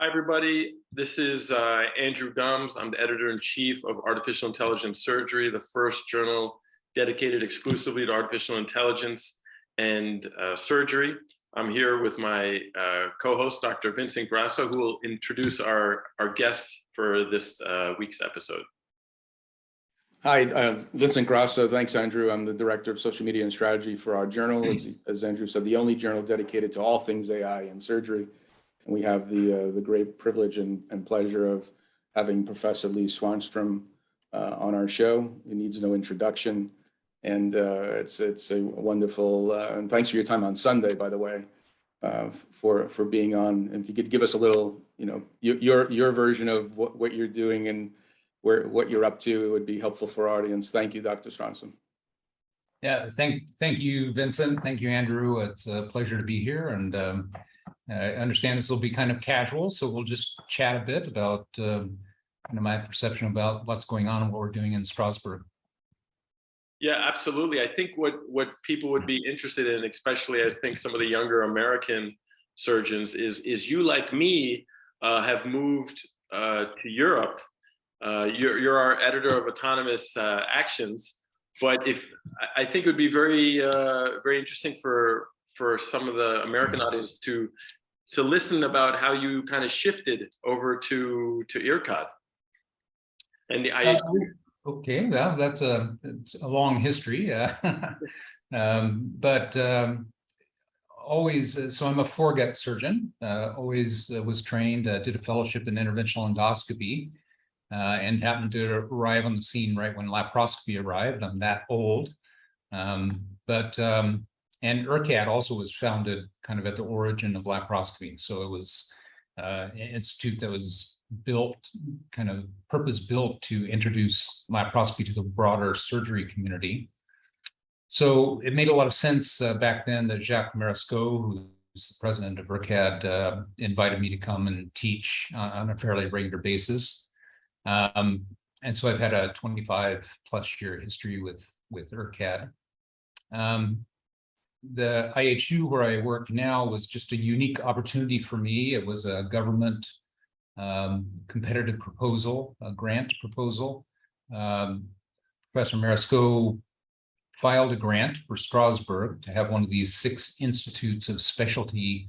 Hi, everybody. This is Andrew Gumbs. I'm the editor-in-chief of Artificial Intelligence Surgery, the first journal dedicated exclusively to artificial intelligence and surgery. I'm here with my co-host, Dr. Vincent Grasso, who will introduce our guest for this week's episode. Hi, Vincent Grasso. Thanks, Andrew. I'm the director of social media and strategy for our journal. It's, as Andrew said, the only journal dedicated to all things AI and surgery. And we have the great privilege and pleasure of having Professor Lee Swanström on our show. He needs no introduction, and it's a wonderful. And thanks for your time on Sunday, by the way, for being on. And if you could give us a little, your version of what you're doing and what you're up to, it would be helpful for our audience. Thank you, Dr. Swanström. Yeah, thank you, Vincent. Thank you, Andrew. It's a pleasure to be here, and I understand this will be kind of casual, so we'll just chat a bit about my perception about what's going on and what we're doing in Strasbourg. Yeah, absolutely. I think what people would be interested in, especially I think some of the younger American surgeons, is you, like me, have moved to Europe. You're our editor of Autonomous Actions, but I think it would be very interesting for some of the American audience to listen about how you kind of shifted over to IRCAD. And okay, well, it's a long history, but always. So I'm a foregut surgeon. Always was trained. Did a fellowship in interventional endoscopy, and happened to arrive on the scene right when laparoscopy arrived. I'm that old, and IRCAD also was founded kind of at the origin of laparoscopy. So it was an institute that was built, kind of purpose-built to introduce laparoscopy to the broader surgery community. So it made a lot of sense back then that Jacques Marescot, who's the president of IRCAD, invited me to come and teach on a fairly regular basis. And so I've had a 25 plus year history with IRCAD. The IHU where I work now was just a unique opportunity for me. It was a government competitive proposal, a grant proposal. Professor Marescot filed a grant for Strasbourg to have one of these 6 institutes of specialty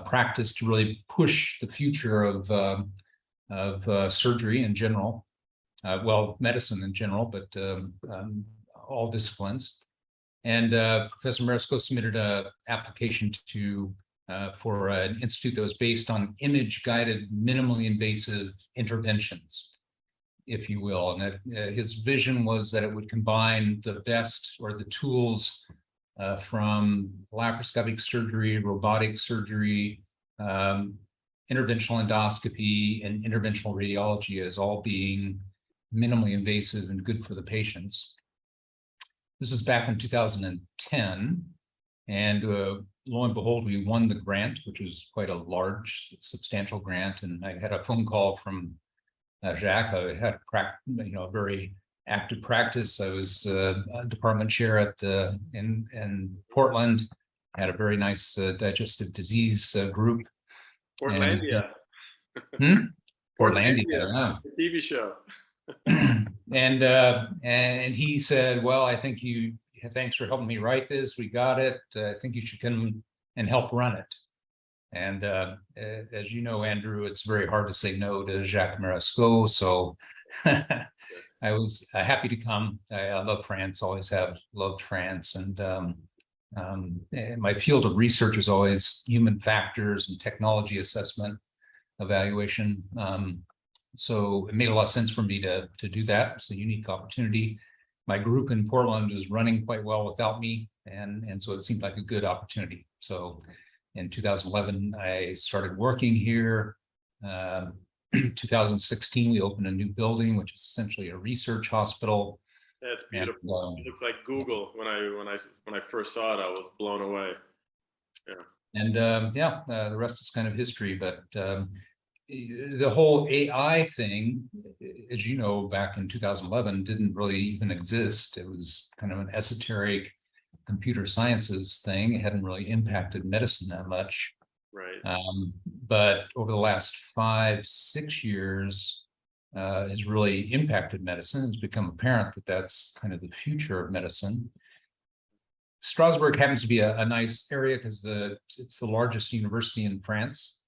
practice to really push the future of surgery in general, medicine in general, but all disciplines. And Professor Marescot submitted an application for an institute that was based on image-guided, minimally invasive interventions, if you will. And that, his vision was that it would combine the best, or the tools from laparoscopic surgery, robotic surgery, interventional endoscopy, and interventional radiology as all being minimally invasive and good for the patients. This was back in 2010, and lo and behold, we won the grant, which was quite a large, substantial grant. And I had a phone call from Jacques. I had a very active practice. I was a department chair in Portland. Had a very nice digestive disease group. Portlandia. Portlandia, yeah. The TV show. And he said, well, I think thanks for helping me write this. We got it. I think you should come and help run it. And as you know, Andrew, it's very hard to say no to Jacques Marescot. So I was happy to come. I love France, always have loved France. And my field of research is always human factors and technology assessment, evaluation. So it made a lot of sense for me to do that. It's a unique opportunity. My group in Portland was running quite well without me, and so it seemed like a good opportunity. So in 2011, I started working here. 2016, we opened a new building, which is essentially a research hospital. That's beautiful. It looks like Google. When I first saw it, I was blown away. Yeah. And the rest is kind of history, but the whole AI thing, as you know, back in 2011 didn't really even exist. It was kind of an esoteric computer sciences thing. It hadn't really impacted medicine that much. Right. But over the last 5-6 years, has really impacted medicine. It's become apparent that that's kind of the future of medicine. Strasbourg happens to be a nice area because it's the largest university in France,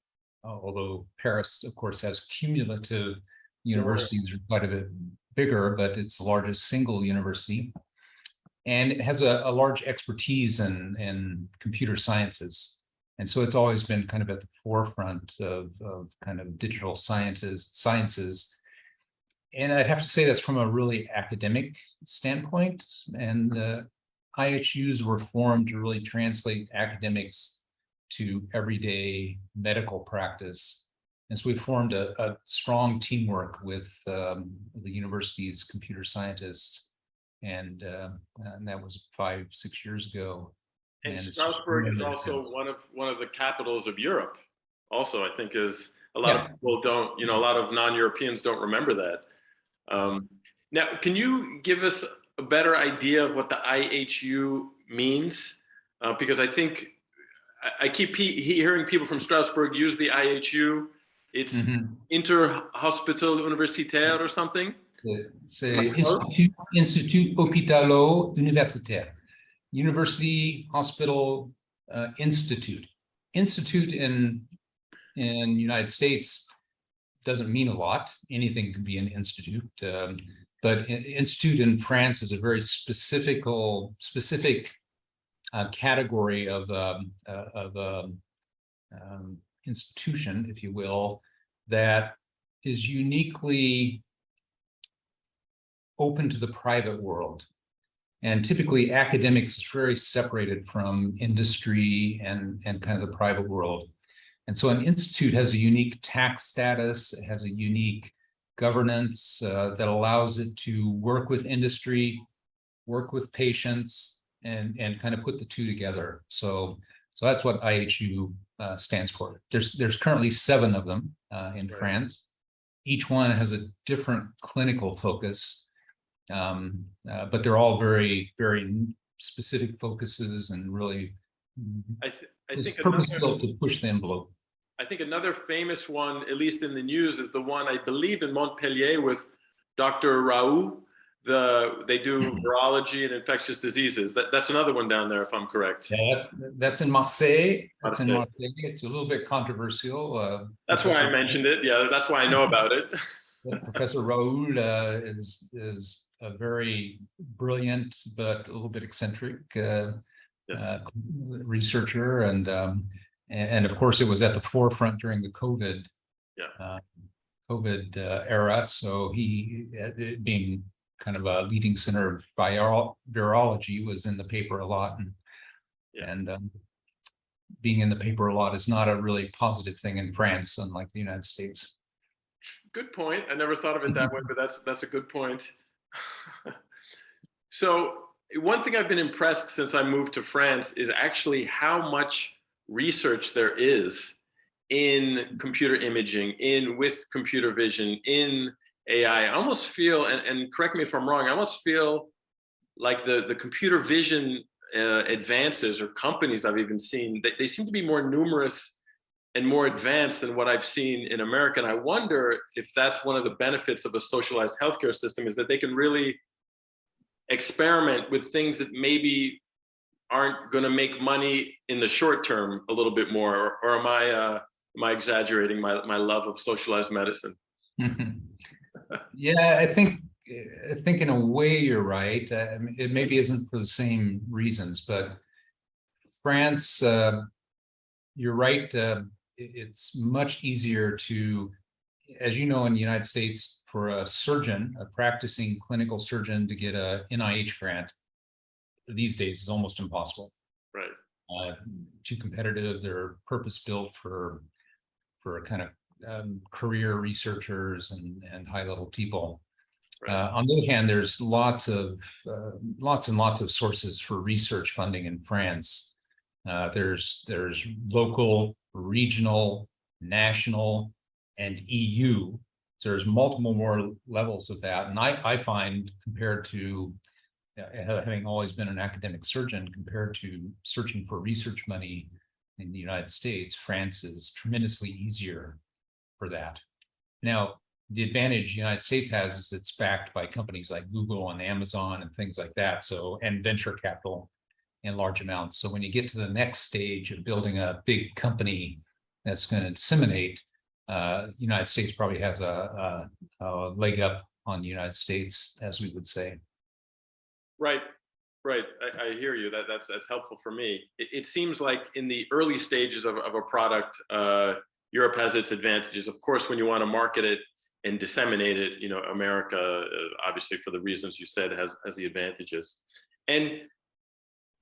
although Paris, of course, has cumulative universities that are quite a bit bigger, but it's the largest single university. And it has a large expertise in computer sciences. And so it's always been kind of at the forefront of kind of digital sciences. And I'd have to say that's from a really academic standpoint. And IHUs were formed to really translate academics to everyday medical practice. And so we formed a strong teamwork with the university's computer scientists. And that was 5-6 years ago. And Strasbourg is also one of the capitals of Europe. Also, I think is a lot of people don't, a lot of non-Europeans don't remember that. Now, can you give us a better idea of what the IHU means? Because I think I keep hearing people from Strasbourg use the IHU. It's Interhospital Universitaire or something. C'est Institut Hospitalo-Universitaire. University Hospital Institute. Institute in United States doesn't mean a lot. Anything can be an institute, but institute in France is a very specific category of institution, if you will, that is uniquely open to the private world. And typically academics is very separated from industry and kind of the private world. And so an institute has a unique tax status, it has a unique governance that allows it to work with industry, work with patients, and kind of put the two together. So that's what IHU stands for. There's currently 7 of them in France. Each one has a different clinical focus. But they're all very, very specific focuses and really I think purpose-built to push the envelope. I think another famous one, at least in the news, is the one I believe in Montpellier with Dr. Raoult. They do virology and infectious diseases. That's another one down there, if I'm correct. Yeah, that's in Marseille. That's in Marseille. It's a little bit controversial. That's why I mentioned it. Yeah, that's why I know about it. Professor Raoult is a very brilliant but a little bit eccentric researcher, and of course it was at the forefront during the COVID era. So he, being kind of a leading center of virology, was in the paper a lot, and being in the paper a lot is not a really positive thing in France, unlike the United States. Good point. I never thought of it that way, but that's a good point. So one thing I've been impressed since I moved to France is actually how much research there is in computer imaging, with computer vision, in AI. I almost feel, and correct me if I'm wrong, I almost feel like the computer vision advances or companies I've even seen, they seem to be more numerous and more advanced than what I've seen in America. And I wonder if that's one of the benefits of a socialized healthcare system, is that they can really experiment with things that maybe aren't going to make money in the short term a little bit more. Or am I exaggerating my love of socialized medicine? Yeah, I think in a way you're right. It maybe isn't for the same reasons, but France, you're right. It's much easier to, as you know, in the United States, for a surgeon, a practicing clinical surgeon, to get a NIH grant these days is almost impossible. Right. Too competitive. They're purpose-built for kind of career researchers and high-level people. Right. On the other hand, there's lots and lots of sources for research funding in France. There's local, regional, national, and EU. So there's multiple more levels of that. And I find, compared to having always been an academic surgeon, compared to searching for research money in the United States. France is tremendously easier for that. Now, the advantage the United States has is it's backed by companies like Google and Amazon and things like that. So, and venture capital in large amounts. So when you get to the next stage of building a big company that's going to disseminate, the United States probably has a leg up on the United States, as we would say. Right. Right. I hear you. That's helpful for me. It seems like in the early stages of a product, Europe has its advantages. Of course, when you want to market it and disseminate it, America, obviously for the reasons you said, has the advantages. And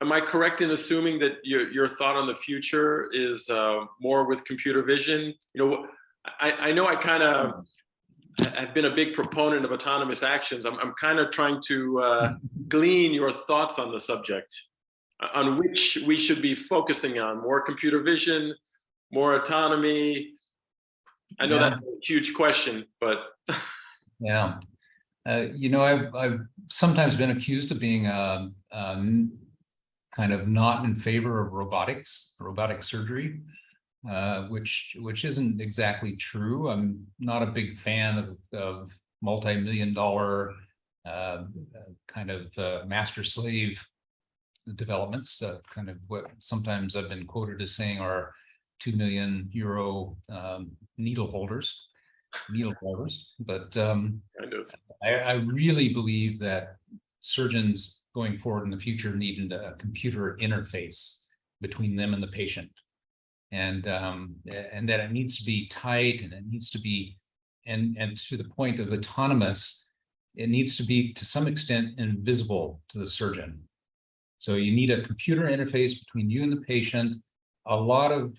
am I correct in assuming that your thought on the future is more with computer vision? I know I kind of have been a big proponent of autonomous actions. I'm kind of trying to glean your thoughts on the subject, on which we should be focusing on: more computer vision, more autonomy. I know that's a huge question, but yeah, I've sometimes been accused of being kind of not in favor of robotic surgery, which isn't exactly true. I'm not a big fan of multi-million-dollar kind of master-slave developments, kind of what sometimes I've been quoted as saying are €2 million needle drivers. But I really believe that surgeons going forward in the future need a computer interface between them and the patient, and that it needs to be tight, and it needs to be, and to the point of autonomous, it needs to be to some extent invisible to the surgeon. So you need a computer interface between you and the patient. A lot of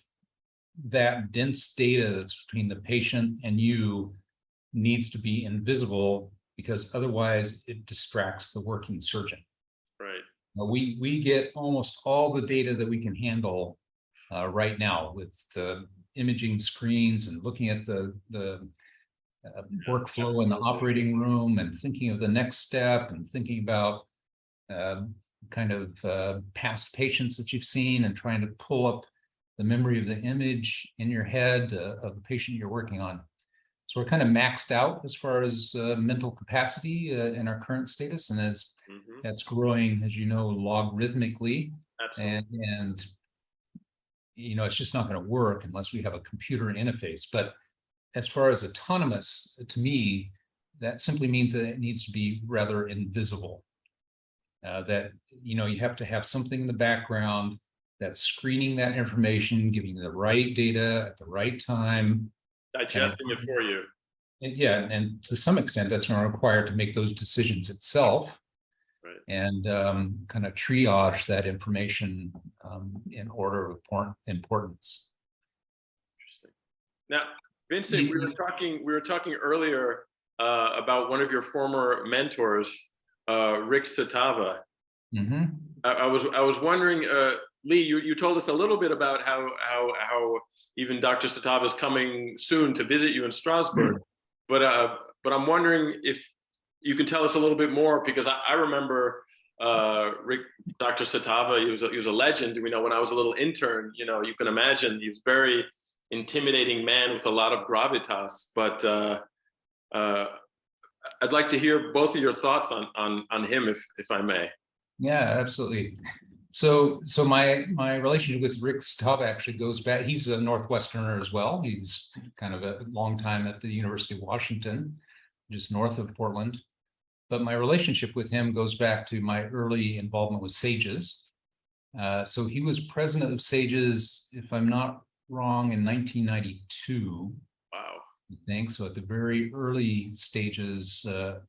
that dense data that's between the patient and you needs to be invisible, because otherwise it distracts the working surgeon. Right. We get almost all the data that we can handle right now with the imaging screens and looking at the workflow in the operating room and thinking of the next step and thinking about kind of past patients that you've seen and trying to pull up the memory of the image in your head of the patient you're working on. So we're kind of maxed out as far as mental capacity in our current status, and as that's growing, as you know, logarithmically. Absolutely. And it's just not going to work unless we have a computer interface. But as far as autonomous, to me, that simply means that it needs to be rather invisible. That you have to have something in the background that's screening that information, giving you the right data at the right time, Digesting it for you. And to some extent, that's not required to make those decisions itself. Right. And kind of triage that information in order of importance. Interesting. Now, Vincent, we were talking earlier about one of your former mentors, Rick Satava. Mm-hmm. I was wondering, Lee, you told us a little bit about how even Dr. Satava is coming soon to visit you in Strasbourg, but I'm wondering if you can tell us a little bit more, because I remember Dr. Satava. He was a legend. When I was a little intern, you can imagine he was a very intimidating man with a lot of gravitas. But I'd like to hear both of your thoughts on him, if I may. Yeah, absolutely. So my relationship with Rick Satava actually goes back. He's a Northwesterner as well. He's kind of a long time at the University of Washington, just north of Portland. But my relationship with him goes back to my early involvement with SAGES. So he was president of SAGES, if I'm not wrong, in 1992. Wow. I think so, at the very early stages of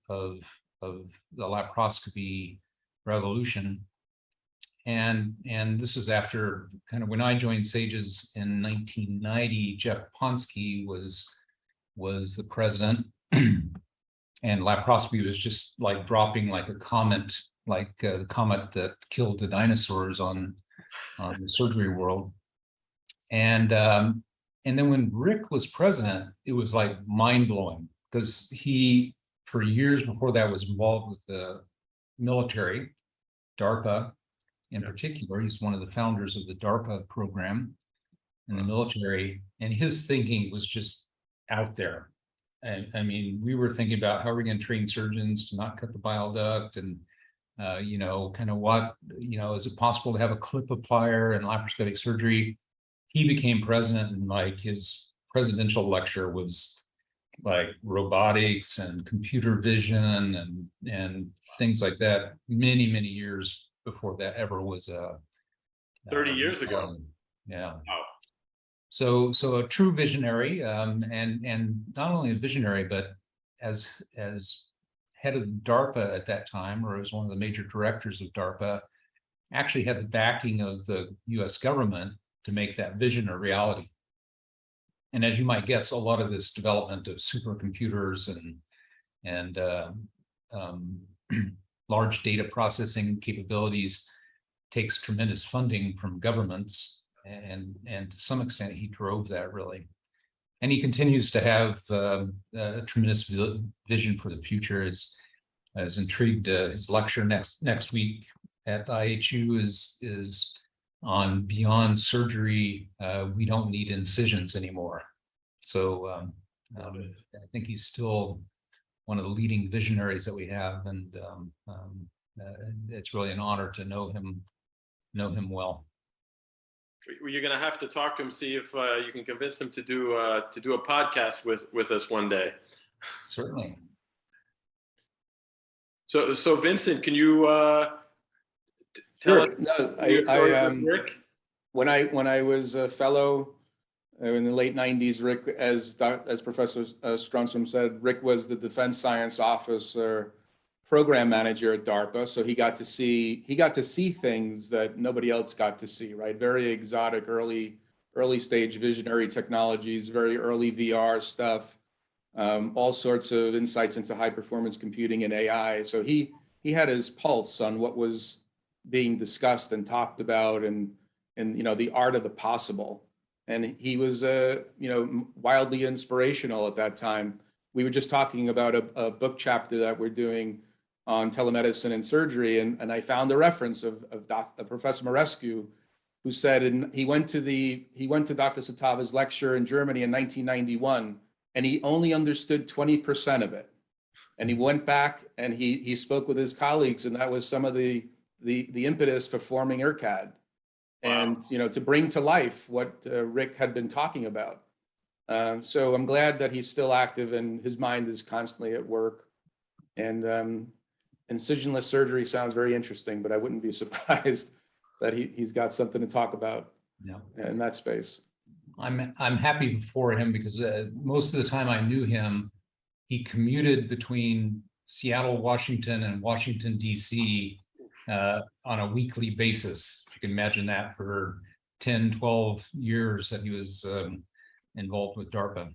the laparoscopy revolution. And this was after kind of when I joined SAGES in 1990. Jeff Ponsky was the president, and laparoscopy was just like dropping like a comet, like the comet that killed the dinosaurs on the surgery world. And then when Rick was president, it was like mind blowing, because he, for years before that, was involved with the military, DARPA. In particular, he's one of the founders of the DARPA program. in the military, and his thinking was just out there. And I mean, we were thinking about how are we going to train surgeons to not cut the bile duct, and kind of what, is it possible to have a clip applier in laparoscopic surgery? He became president, and like his presidential lecture was like robotics and computer vision and things like that. Many years before that ever was 30 years ago. Yeah. Wow. So a true visionary, and not only a visionary, but as head of DARPA at that time, or as one of the major directors of DARPA, actually had the backing of the U.S. government to make that vision a reality. And as you might guess, a lot of this development of supercomputers and large data processing capabilities takes tremendous funding from governments, and to some extent he drove that really. And he continues to have a tremendous vision for the future. As intrigued, his lecture next week at IHU is on beyond surgery. We don't need incisions anymore. So I think he's still one of the leading visionaries that we have, and it's really an honor to know him well. You're going to have to talk to him, see if you can convince him to do a podcast with us one day. Certainly. So Vincent, can you tell us? No, Rick? When I was a fellow in the late 90s, Rick, as Professor Swanström said, Rick was the Defense Science Officer program manager at DARPA, so he got to see things that nobody else got to see, right? Very exotic, early stage visionary technologies, very early VR stuff, all sorts of insights into high performance computing and AI. So he had his pulse on what was being discussed and talked about, and the art of the possible. And he was wildly inspirational at that time. We were just talking about a book chapter that we're doing on telemedicine and surgery, and I found a reference of Professor Marescu, who said, and he went to Dr. Satava's lecture in Germany in 1991, and he only understood 20% of it. And he went back and he spoke with his colleagues, and that was some of the impetus for forming ERCAD. And to bring to life what Rick had been talking about. So I'm glad that he's still active and his mind is constantly at work. And incisionless surgery sounds very interesting, but I wouldn't be surprised that he's got something to talk about in that space. I'm happy for him, because most of the time I knew him, he commuted between Seattle, Washington, and Washington, D.C. On a weekly basis. You can imagine that for 10, 12 years that he was involved with DARPA.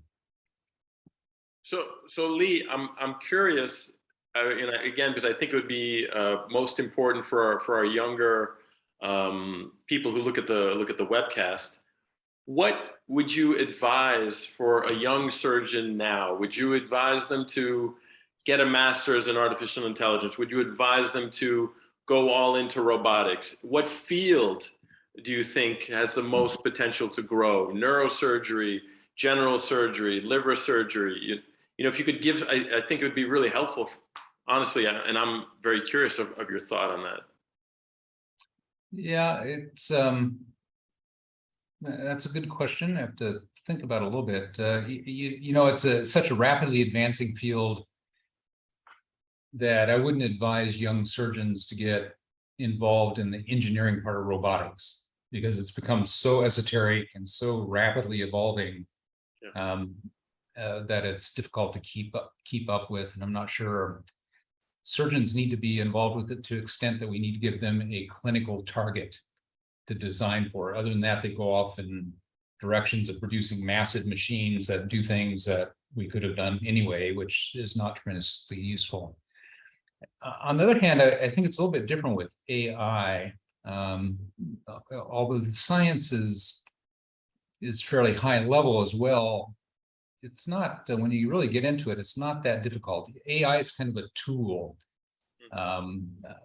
So Lee, I'm curious, again, because I think it would be most important for our younger people who look at the webcast. What would you advise for a young surgeon now? Would you advise them to get a master's in artificial intelligence? Would you advise them to go all into robotics? What field do you think has the most potential to grow? Neurosurgery, general surgery, liver surgery? If you could give, I think it would be really helpful, honestly, and I'm very curious of your thought on that. Yeah, it's that's a good question. I have to think about it a little bit. It's such a rapidly advancing field that I wouldn't advise young surgeons to get involved in the engineering part of robotics, because it's become so esoteric and so rapidly evolving that it's difficult to keep up with. And I'm not sure surgeons need to be involved with it to the extent that we need to give them a clinical target to design for. Other than that, they go off in directions of producing massive machines that do things that we could have done anyway, which is not tremendously useful. On the other hand, I think it's a little bit different with AI. Although the science is fairly high level as well, it's not, when you really get into it, it's not that difficult. AI is kind of a tool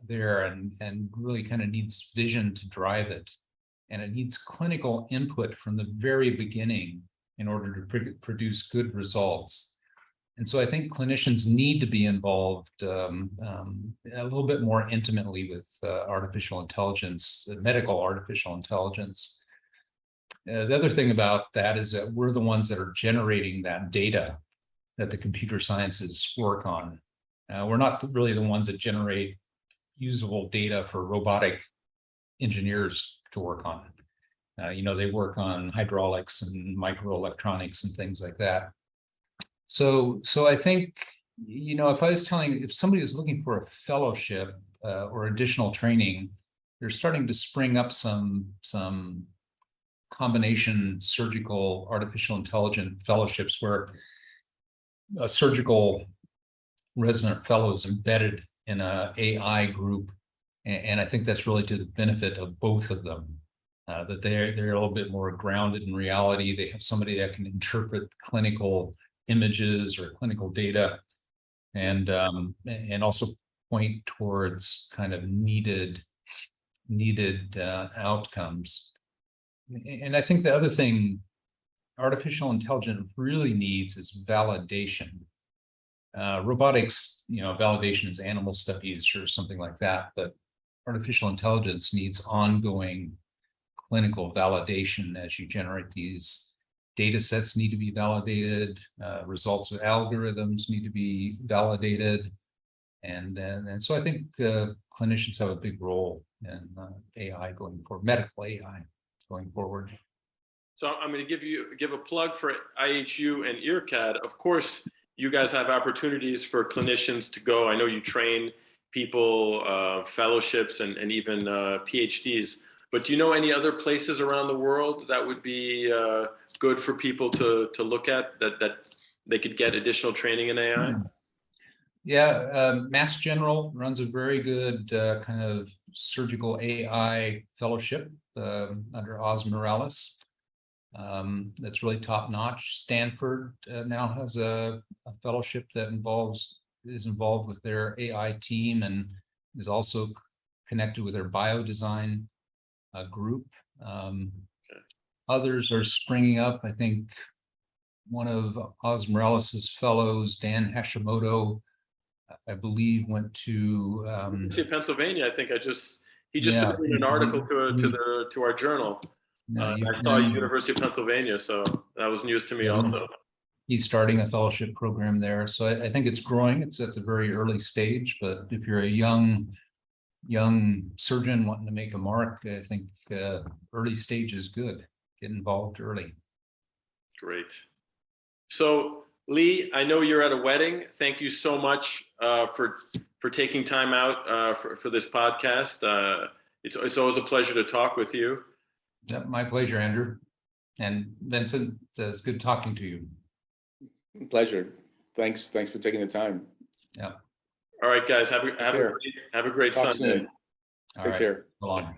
there, and really kind of needs vision to drive it. and it needs clinical input from the very beginning in order to produce good results. And so I think clinicians need to be involved a little bit more intimately with artificial intelligence, medical artificial intelligence. The other thing about that is that we're the ones that are generating that data that the computer sciences work on. We're not really the ones that generate usable data for robotic engineers to work on. They work on hydraulics and microelectronics and things like that. So I think, if somebody is looking for a fellowship or additional training, they're starting to spring up some combination surgical artificial intelligence fellowships where a surgical resident fellow is embedded in a AI group. And I think that's really to the benefit of both of them, that they're a little bit more grounded in reality. They have somebody that can interpret clinical images or clinical data, and also point towards kind of needed outcomes. And I think the other thing artificial intelligence really needs is validation. Robotics, validation is animal studies or something like that, but artificial intelligence needs ongoing clinical validation as you generate these data sets need to be validated, results of algorithms need to be validated. And so I think clinicians have a big role in AI going forward, medical AI going forward. So I'm going to give a plug for IHU and EarCAD. Of course, you guys have opportunities for clinicians to go. I know you train people, fellowships, and even PhDs. But do you know any other places around the world that would be good for people to look at, that they could get additional training in AI? Yeah, Mass General runs a very good kind of surgical AI fellowship under Oz Morales. That's really top notch. Stanford now has a fellowship that is involved with their AI team and is also connected with their biodesign group. Others are springing up. I think one of Oz Morales's fellows, Dan Hashimoto, I believe went to Pennsylvania. I think he just submitted an article to our journal. I saw University of Pennsylvania, so that was news to me also. He's starting a fellowship program there, so I think it's growing. It's at the very early stage, but if you're a young surgeon wanting to make a mark, I think early stage is good. Get involved early. Great. So Lee, I know you're at a wedding. Thank you so much for taking time out for this podcast. It's always a pleasure to talk with you. Yeah, my pleasure, Andrew. And Vincent, it's good talking to you. Pleasure. Thanks for taking the time. Yeah. All right, guys. Have a great Sunday. Take care. So long.